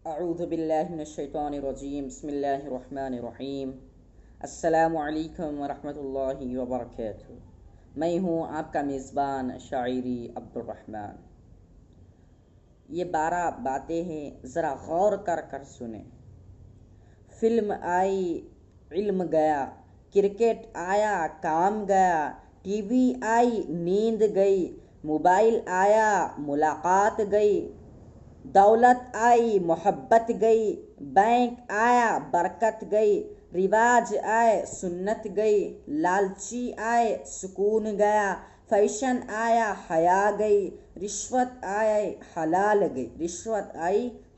اعوذ باللہ من الشیطان الرجیم، بسم اللہ الرحمن الرحیم۔ السلام علیکم ورحمۃ اللہ وبرکاتہ۔ میں ہوں آپ کا میزبان شاعری عبد الرحمن۔ یہ 12 باتیں ہیں، ذرا غور کر کر سنیں۔ فلم آئی علم گیا، کرکٹ آیا کام گیا، ٹی وی آئی نیند گئی، موبائل آیا ملاقات گئی، دولت آئی محبت گئی، بینک آیا برکت گئی، رواج آئے سنت گئی، لالچی آئے سکون گیا، فیشن آیا حیا گئی، رشوت آئی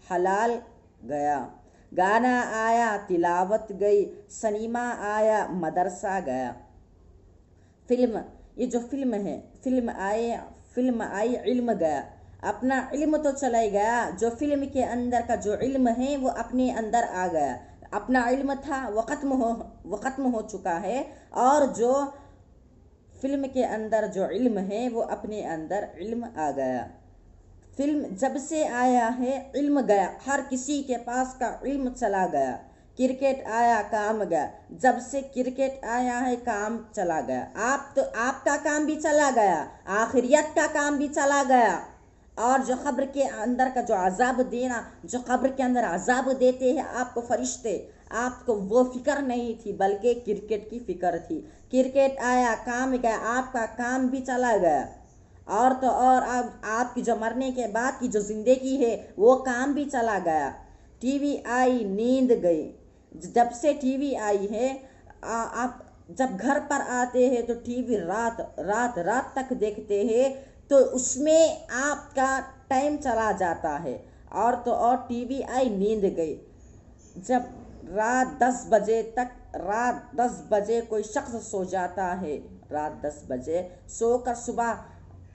حلال گیا، گانا آیا تلاوت گئی، سنیما آیا مدرسہ گیا۔ یہ جو فلم ہے، فلم آئی علم گیا، اپنا علم تو چلا گیا، جو فلم کے اندر کا جو علم ہے وہ اپنے اندر آ گیا۔ اپنا علم تھا وہ ختم ہو چکا ہے، اور جو فلم کے اندر جو علم ہے وہ اپنے اندر علم آ گیا۔ فلم جب سے آیا ہے علم گیا، ہر کسی کے پاس کا علم چلا گیا۔ کرکٹ آیا کام گیا، جب سے کرکٹ آیا ہے کام چلا گیا۔ آپ کا کام بھی چلا گیا، آخریت کا کام بھی چلا گیا، اور جو قبر کے اندر کا جو عذاب دینا، جو قبر کے اندر عذاب دیتے ہیں آپ کو فرشتے، آپ کو وہ فکر نہیں تھی بلکہ کرکٹ کی فکر تھی۔ کرکٹ آیا کام گیا، آپ کا کام بھی چلا گیا، اور تو اور آپ کی جو مرنے کے بعد کی جو زندگی ہے وہ کام بھی چلا گیا۔ ٹی وی آئی نیند گئی، جب سے ٹی وی آئی ہے آپ جب گھر پر آتے ہیں تو ٹی وی رات تک دیکھتے ہیں، تو اس میں آپ کا ٹائم چلا جاتا ہے، اور تو اور ٹی وی آئی نیند گئی۔ جب رات 10 بجے کوئی شخص سو جاتا ہے، رات 10 بجے سو کر صبح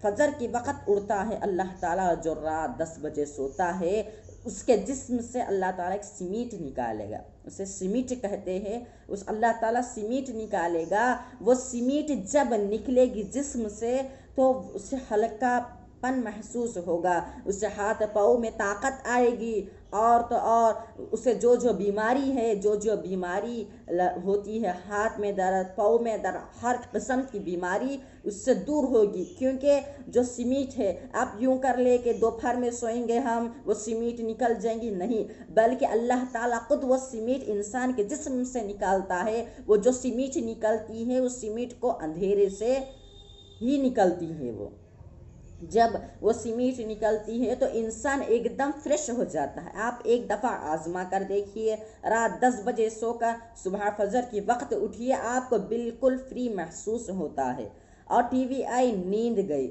فجر کی وقت اڑتا ہے، اللہ تعالیٰ جو رات 10 بجے سوتا ہے اس کے جسم سے اللہ تعالیٰ ایک سمیٹ نکالے گا، اسے سمیٹ کہتے ہیں۔ اس اللہ تعالیٰ سمیٹ نکالے گا، وہ سمیٹ جب نکلے گی جسم سے تو اسے ہلکا پن محسوس ہوگا، اسے ہاتھ پاؤں میں طاقت آئے گی، اور تو اور اسے جو بیماری ہے، جو بیماری ہوتی ہے، ہاتھ میں درد، پاؤں میں درد، ہر قسم کی بیماری اس سے دور ہوگی، کیونکہ جو سمیٹ ہے، آپ یوں کر لے کہ دوپہر میں سوئیں گے ہم، وہ سمیٹ نکل جائیں گی، نہیں، بلکہ اللہ تعالیٰ خود وہ سمیٹ انسان کے جسم سے نکالتا ہے۔ وہ جو سمیٹ نکلتی ہے اس سمیٹ کو اندھیرے سے ہی نکلتی ہے، وہ جب وہ سمیٹ نکلتی ہے تو انسان ایک دم فریش ہو جاتا ہے۔ آپ ایک دفعہ آزما کر دیکھیے، رات 10 بجے سو کر صبح فجر کی وقت اٹھیے، آپ کو بالکل فری محسوس ہوتا ہے۔ اور ٹی وی آئی نیند گئی،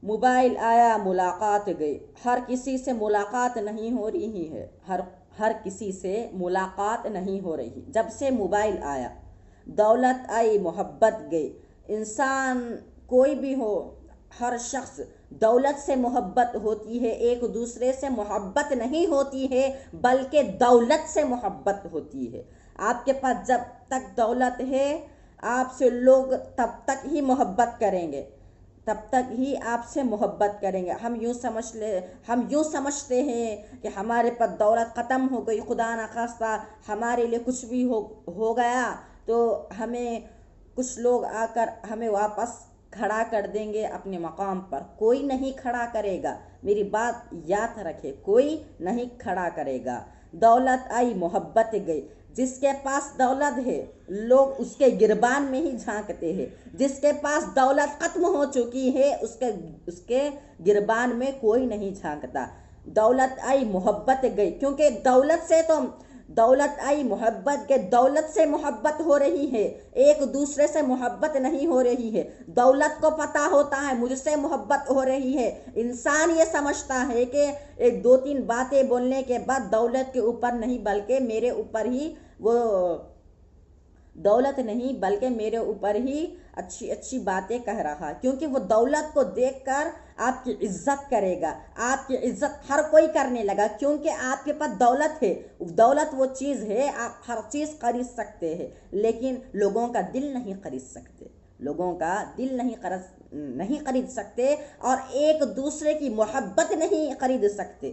موبائل آیا ملاقات گئی، ہر کسی سے ملاقات نہیں ہو رہی ہے، ہر کسی سے ملاقات نہیں ہو رہی جب سے موبائل آیا۔ دولت آئی محبت گئی، انسان کوئی بھی ہو، ہر شخص دولت سے محبت ہوتی ہے، ایک دوسرے سے محبت نہیں ہوتی ہے بلکہ دولت سے محبت ہوتی ہے۔ آپ کے پاس جب تک دولت ہے، آپ سے لوگ تب تک ہی محبت کریں گے، تب تک ہی آپ سے محبت کریں گے۔ ہم یوں سمجھتے ہیں کہ ہمارے پاس دولت ختم ہو گئی، خدا نخواستہ ہمارے لیے کچھ بھی ہو گیا تو ہمیں کچھ لوگ آ کر ہمیں واپس کھڑا کر دیں گے اپنے مقام پر۔ کوئی نہیں کھڑا کرے گا، میری بات یاد رکھے، کوئی نہیں کھڑا کرے گا۔ دولت آئی محبت گئی، جس کے پاس دولت ہے لوگ اس کے گربان میں ہی جھانکتے ہیں، جس کے پاس دولت ختم ہو چکی ہے اس کے گربان میں کوئی نہیں جھانکتا۔ دولت آئی محبت گئی، کیونکہ دولت آئی محبت کے، دولت سے محبت ہو رہی ہے، ایک دوسرے سے محبت نہیں ہو رہی ہے۔ دولت کو پتہ ہوتا ہے مجھ سے محبت ہو رہی ہے، انسان یہ سمجھتا ہے کہ ایک 2-3 باتیں بولنے کے بعد دولت کے اوپر نہیں بلکہ میرے اوپر ہی وہ دولت نہیں بلکہ میرے اوپر ہی اچھی باتیں کہہ رہا، کیونکہ وہ دولت کو دیکھ کر آپ کی عزت کرے گا، آپ کی عزت ہر کوئی کرنے لگا، کیونکہ آپ کے پاس دولت ہے۔ دولت وہ چیز ہے، آپ ہر چیز خرید سکتے ہیں لیکن لوگوں کا دل نہیں خرید سکتے، لوگوں کا دل نہیں خرید سکتے، اور ایک دوسرے کی محبت نہیں خرید سکتے۔